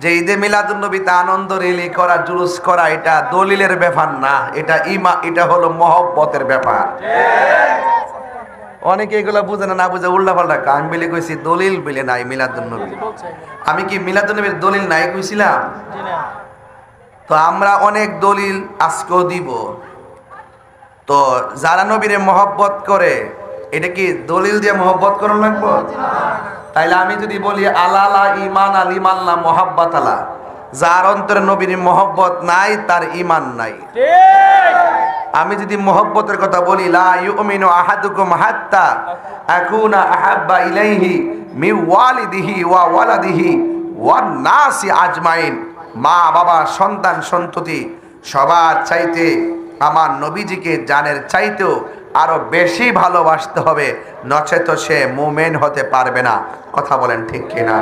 যে ঈদে মিলাদুন্নবীতে আনন্দ রেলি করা, জুলুস করা, এটা দলিলের ব্যাপার না, এটা হলো মহব্বতের ব্যাপার। অনেকে এগুলা বুঝে না, বুঝে উল্টা পাল্টা আমি বলে কইছি দলিল বলে নাই মিলাদুন্নবী। আমি কি মিলাদুন্নবীর দলিল নাই কইছিলাম? তো আমরা অনেক দলিল আজকেও দিব। তো যারা নবীরে মহব্বত করে, এটা কি দলিল দিয়ে মহব্বত করার লাগবো? তাইলে আমি যদি বলি আলালা ইমান আল ইমাল্লা মহাব্বাত আলা, যার অন্তরে নবীর মহব্বত নাই তার ইমান নাই। আমি যদি মহব্বতের কথা বলি লা ইউমিনু আহাদুকুম হাত্তা আকুনা আহাব্বা ইলাইহি মিন ওয়ালিদিহি ওয়া ওয়ালাদিহি ওয়ান নাসি আজমাইন, মা বাবা সন্তান সন্ততি সবার চাইতে আমার নবীজিকে জানের চাইতেও আরো বেশি ভালোবাসতে হবে, নচেত সে মুমিন হতে পারবে না। কথা বলেন ঠিক কিনা?